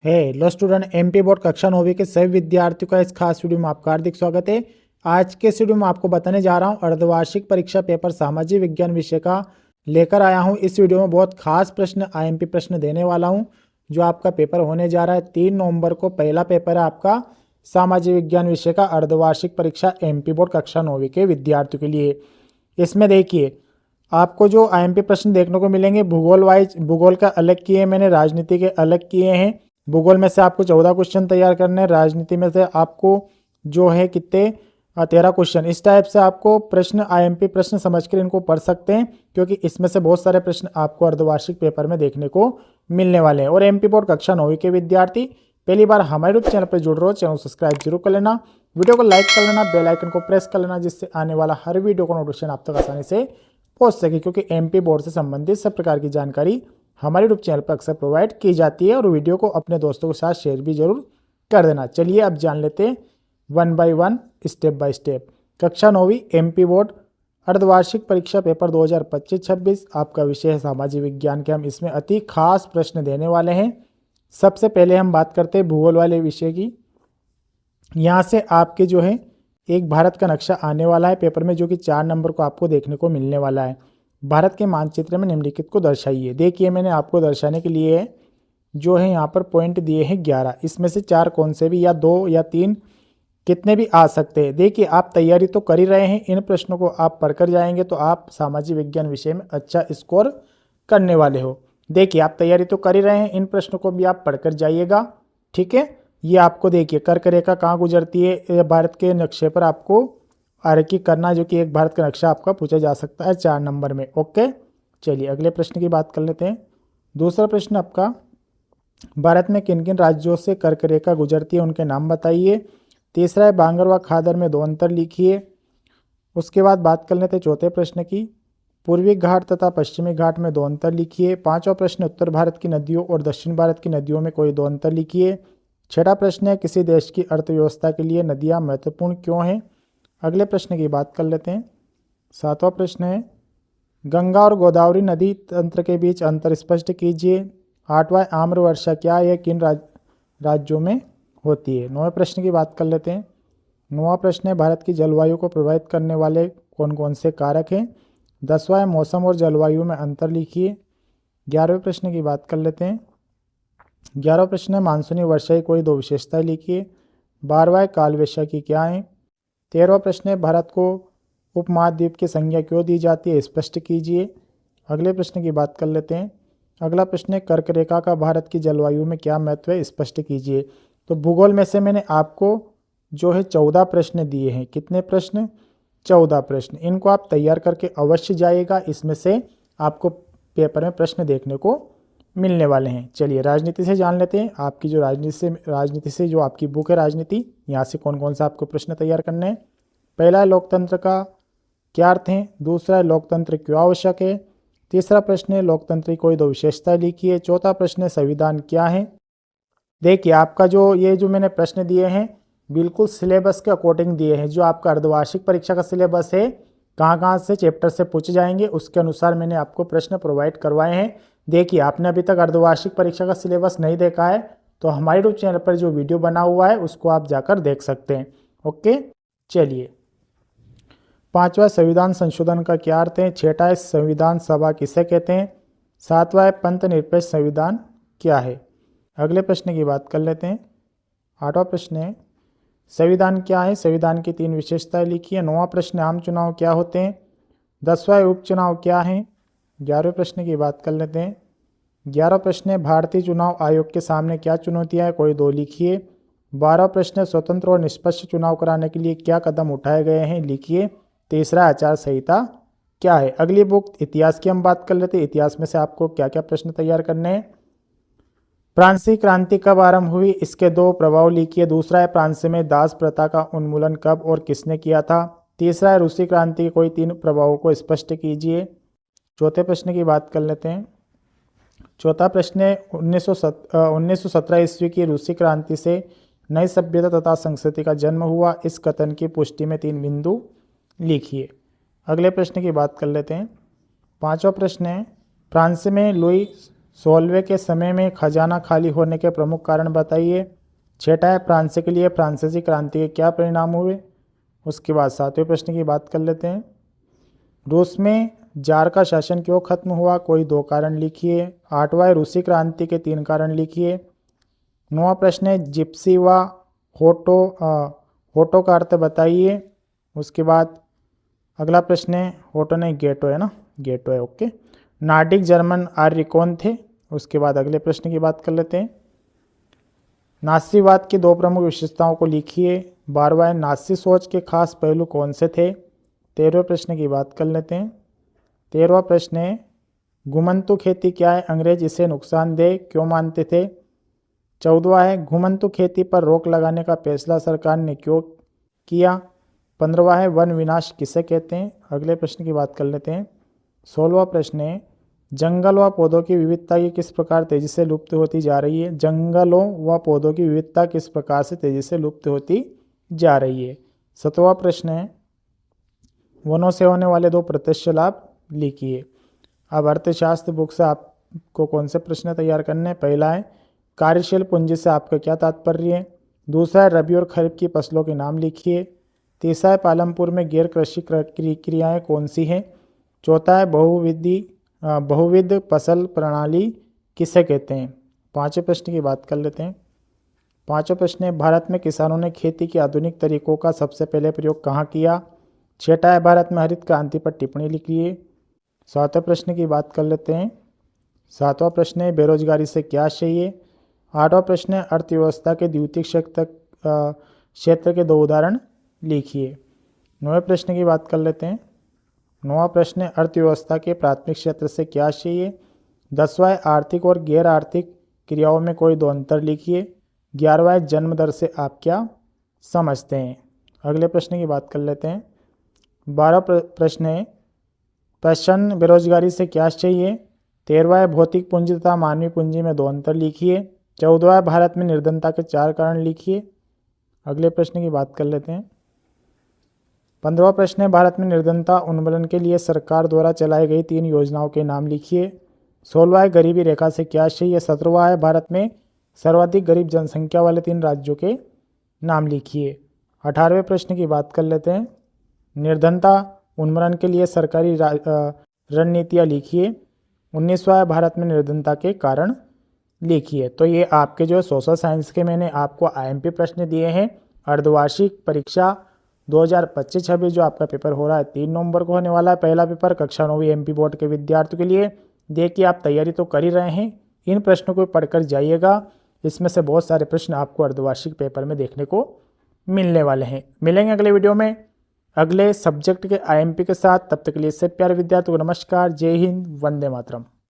Hello student, MP board कक्षा 9वीं के सभी विद्यार्थियों का इस खास वीडियो में आपका हार्दिक स्वागत है। आज के इस वीडियो में आपको बताने जा रहा हूं अर्धवार्षिक परीक्षा पेपर सामाजिक विज्ञान विषय का लेकर आया हूं। इस वीडियो में बहुत खास प्रश्न आईएमपी प्रश्न देने वाला हूं जो आपका पेपर होने जा रहा है 3 नवंबर को। पहला पेपर है आपका सामाजिक विज्ञान विषय का अर्धवार्षिक परीक्षा एमपी बोर्ड कक्षा 9वीं के विद्यार्थियों के लिए। इसमें देखिए आपको जो आईएमपी प्रश्न देखने को मिलेंगे भूगोल वाइज, भूगोल का अलग किए मैंने, राजनीति के अलग किए हैं। भूगोल में से आपको 14 क्वेश्चन तैयार करने हैं, राजनीति में से आपको जो है कितने 13 क्वेश्चन। इस टाइप से आपको प्रश्न आईएमपी प्रश्न समझकर इनको पढ़ सकते हैं, क्योंकि इसमें से बहुत सारे प्रश्न आपको अर्धवार्षिक पेपर में देखने को मिलने वाले हैं। और एमपी बोर्ड कक्षा 9वीं के विद्यार्थी पहली बार हमारे यूट्यूब चैनल पर जुड़ रहे हो, चैनल सब्सक्राइब जरूर कर लेना, वीडियो को लाइक कर लेना, बेल आइकन को प्रेस कर लेना, जिससे आने वाला हर वीडियो का नोटिफिकेशन आप तक आसानी से पहुंच सके। क्योंकि एमपी बोर्ड से संबंधित सब प्रकार की जानकारी हमारे यूट्यूब चैनल पर अक्सर प्रोवाइड की जाती है। और वीडियो को अपने दोस्तों के साथ शेयर भी जरूर कर देना। चलिए अब जान लेते हैं 1 बाय 1 स्टेप बाय स्टेप। कक्षा 9वीं एमपी बोर्ड अर्धवार्षिक परीक्षा पेपर 2025-26 आपका विषय है सामाजिक विज्ञान के। हम इसमें अति खास प्रश्न देने वाले हैं। सबसे पहले हम बात करते हैं भूगोल वाले विषय की। यहाँ से आपके जो है एक भारत का नक्शा आने वाला है पेपर में, जो कि 4 नंबर को आपको देखने को मिलने वाला है। भारत के मानचित्र में निम्नलिखित को दर्शाइए। देखिए मैंने आपको दर्शाने के लिए जो है यहाँ पर पॉइंट दिए हैं 11। इसमें से 4 कौन से भी, या 2 या 3 कितने भी आ सकते हैं। देखिए आप तैयारी तो कर ही रहे हैं, इन प्रश्नों को आप पढ़कर जाएंगे तो आप सामाजिक विज्ञान विषय में अच्छा स्कोर करने वाले हो। देखिए आप तैयारी तो कर ही रहे हैं, इन प्रश्नों को भी आप पढ़कर जाइएगा, ठीक है। ये आपको देखिए कर्क रेखा कहाँ गुजरती है, भारत के नक्शे पर आपको आरेखित करना, जो कि एक भारत का नक्शा आपका पूछा जा सकता है 4 नंबर में। ओके, चलिए अगले प्रश्न की बात कर लेते हैं। दूसरा प्रश्न आपका, भारत में किन किन राज्यों से कर्क रेखा गुजरती है, उनके नाम बताइए। तीसरा है बांगर व खादर में 2 अंतर लिखिए। उसके बाद बात कर लेते हैं चौथे प्रश्न की, पूर्वी घाट तथा पश्चिमी घाट में 2 अंतर लिखिए। पांचवा प्रश्न, उत्तर भारत की नदियों और दक्षिण भारत की नदियों में कोई 2 अंतर लिखिए। छठा प्रश्न है, किसी देश की अर्थव्यवस्था के लिए नदियाँ महत्वपूर्ण क्यों हैं। अगले प्रश्न की बात कर लेते हैं। 7वां प्रश्न है, गंगा और गोदावरी नदी तंत्र के बीच अंतर स्पष्ट कीजिए। 8वां, आम्र वर्षा क्या है, किन राज्यों में होती है। 9वें प्रश्न की बात कर लेते हैं। 9वां प्रश्न है, भारत की जलवायु को प्रभावित करने वाले कौन कौन से कारक हैं। 10वां है, मौसम और जलवायु में अंतर लिखिए। 11वें प्रश्न की बात कर लेते हैं। 11वां प्रश्न है, मानसूनी वर्षा की कोई 2 विशेषताएं लिखिए। 12वां है, काल वैशाखी क्या है। 13वां प्रश्न है, भारत को उपमहाद्वीप की संज्ञा क्यों दी जाती है, स्पष्ट कीजिए। अगले प्रश्न की बात कर लेते हैं। अगला प्रश्न है, कर्क रेखा का भारत की जलवायु में क्या महत्व है, स्पष्ट कीजिए। तो भूगोल में से मैंने आपको जो है 14 प्रश्न दिए हैं। कितने प्रश्न? 14 प्रश्न। इनको आप तैयार करके अवश्य जाइएगा, इसमें से आपको पेपर में प्रश्न देखने को मिलने वाले हैं। चलिए राजनीति से जान लेते हैं। आपकी जो राजनीति से जो आपकी बुक है राजनीति, यहाँ से कौन कौन सा आपको प्रश्न तैयार करने हैं। पहला है, लोकतंत्र का क्या अर्थ है। दूसरा है, लोकतंत्र क्यों आवश्यक है। तीसरा प्रश्न है, लोकतंत्र की कोई 2 विशेषताएं लिखिए। चौथा प्रश्न है, संविधान क्या है। देखिए आपका जो ये जो मैंने प्रश्न दिए हैं बिल्कुल सिलेबस के अकॉर्डिंग दिए हैं। जो आपका अर्धवार्षिक परीक्षा का सिलेबस है, कहाँ से चैप्टर से पूछे जाएंगे, उसके अनुसार मैंने आपको प्रश्न प्रोवाइड करवाए हैं। देखिए आपने अभी तक अर्धवार्षिक परीक्षा का सिलेबस नहीं देखा है तो हमारे यूट्यूब चैनल पर जो वीडियो बना हुआ है उसको आप जाकर देख सकते हैं। ओके, चलिए। 5वां, संविधान संशोधन का क्या अर्थ है। 6वां है, संविधान सभा किसे कहते हैं। 7वां है, पंथ निरपेक्ष संविधान क्या है। अगले प्रश्न की बात कर लेते हैं। 8वां प्रश्न है, संविधान क्या है, संविधान की 3 विशेषताएं लिखिए। 9वां प्रश्न, आम चुनाव क्या होते हैं। 10वां, उपचुनाव क्या है। 11वें प्रश्न की बात कर लेते हैं। 11वां प्रश्न है, भारतीय चुनाव आयोग के सामने क्या चुनौतियां हैं, कोई 2 लिखिए। 12वां प्रश्न है, स्वतंत्र और निष्पक्ष चुनाव कराने के लिए क्या कदम उठाए गए हैं, लिखिए। तीसरा, आचार संहिता क्या है। अगली बुक इतिहास की हम बात कर लेते हैं। इतिहास में से आपको क्या क्या प्रश्न तैयार करने हैं। फ्रांसीसी क्रांति कब आरंभ हुई, इसके 2 प्रभाव लिखिए। दूसरा है, फ्रांस में दास प्रथा का उन्मूलन कब और किसने किया था। तीसरा है, रूसी क्रांति के कोई 3 प्रभावों को स्पष्ट कीजिए। चौथे प्रश्न की बात कर लेते हैं। चौथा प्रश्न है, 1917 ईस्वी की रूसी क्रांति से नई सभ्यता तथा संस्कृति का जन्म हुआ, इस कथन की पुष्टि में 3 बिंदु लिखिए। अगले प्रश्न की बात कर लेते हैं। 5वां प्रश्न है, फ्रांस में लुई 16वें के समय में खजाना खाली होने के प्रमुख कारण बताइए। 6 है फ्रांस के लिए फ्रांसीसी क्रांति के क्या परिणाम हुए। उसके बाद 7वें प्रश्न की बात कर लेते हैं। रूस में जार का शासन क्यों खत्म हुआ, कोई 2 कारण लिखिए। 8वां है रूसी क्रांति के 3 कारण लिखिए। 9वां प्रश्न है जिप्सी व होटो का अर्थ बताइए। उसके बाद अगला प्रश्न है होटो नहीं गेटो है ना, गेटो है, ओके। नार्डिक जर्मन आर्य कौन थे। उसके बाद अगले प्रश्न की बात कर लेते हैं। नास्तिवाद की 2 प्रमुख विशेषताओं को लिखिए। 12वां है नास्तिक सोच के खास पहलू कौन से थे। 13वें प्रश्न की बात कर लेते हैं। 13वां प्रश्न है घुमंतु खेती क्या है, अंग्रेज इसे नुकसानदेह क्यों मानते थे। 14वां है घुमंतु खेती पर रोक लगाने का फैसला सरकार ने क्यों किया। 15वां है वन विनाश किसे कहते हैं। अगले प्रश्न की बात कर लेते हैं। 16वां प्रश्न है जंगल व पौधों की विविधता की किस प्रकार तेजी से लुप्त होती जा रही है। जंगलों व पौधों की विविधता किस प्रकार से तेजी से लुप्त होती जा रही है। 17वां प्रश्न है वनों से होने वाले 2 प्रत्यक्ष लाभ लिखिए। अब अर्थशास्त्र बुक से आपको कौन से प्रश्न तैयार करने हैं। पहला है कार्यशील पूंजी से आपका क्या तात्पर्य है। दूसरा है रबी और खरीफ की फसलों के नाम लिखिए। तीसरा है पालमपुर में गैर कृषि क्रियाएं कौन सी हैं। चौथा है बहुविध फसल प्रणाली किसे कहते हैं। 5वें प्रश्न की बात कर लेते हैं। 5वां प्रश्न है भारत में किसानों ने खेती के आधुनिक तरीकों का सबसे पहले प्रयोग कहाँ किया। 6वां है भारत में हरित क्रांति पर टिप्पणी लिखिए। 7वें प्रश्न की बात कर लेते हैं। 7वां प्रश्न है बेरोजगारी से क्या चाहिए। 8वां प्रश्न है अर्थव्यवस्था के द्वितीयक क्षेत्र के 2 उदाहरण लिखिए। 9वें प्रश्न की बात कर लेते हैं। 9वां प्रश्न है अर्थव्यवस्था के प्राथमिक क्षेत्र से क्या चाहिए। 10वां है आर्थिक और गैर आर्थिक क्रियाओं में कोई 2 अंतर लिखिए। 11वां है जन्म दर से आप क्या समझते हैं। अगले प्रश्न की बात कर लेते हैं। 12वां प्रश्न है प्रश्न बेरोजगारी से क्या चाहिए। 13वां है भौतिक पूंजी तथा मानवीय पूंजी में 2 अंतर लिखिए। 14वां है भारत में निर्धनता के 4 कारण लिखिए। अगले प्रश्न की बात कर लेते हैं। 15वां प्रश्न है भारत में निर्धनता उन्मूलन के लिए सरकार द्वारा चलाई गई 3 योजनाओं के नाम लिखिए। 16वां है गरीबी रेखा से क्या चाहिए। 17वां है भारत में सर्वाधिक गरीब जनसंख्या वाले 3 राज्यों के नाम लिखिए। 18वें प्रश्न की बात कर लेते हैं। निर्धनता उन्मूलन के लिए सरकारी रणनीतियाँ लिखिए। 19वां है भारत में निर्धनता के कारण लिखिए। तो ये आपके जो सोशल साइंस के मैंने आपको आईएमपी प्रश्न दिए हैं। अर्धवार्षिक परीक्षा 2025-26 जो आपका पेपर हो रहा है 3 नवंबर को होने वाला है। पहला पेपर कक्षा 9वीं एमपी बोर्ड के विद्यार्थियों के लिए। देखिए आप तैयारी तो कर ही रहे हैं, इन प्रश्नों को पढ़कर जाइएगा। इसमें से बहुत सारे प्रश्न आपको अर्धवार्षिक पेपर में देखने को मिलने वाले हैं। मिलेंगे अगले वीडियो में अगले सब्जेक्ट के आईएमपी के साथ। तब तक के लिए इससे प्यारे विद्यार्थियों को नमस्कार, जय हिंद, वंदे मातरम।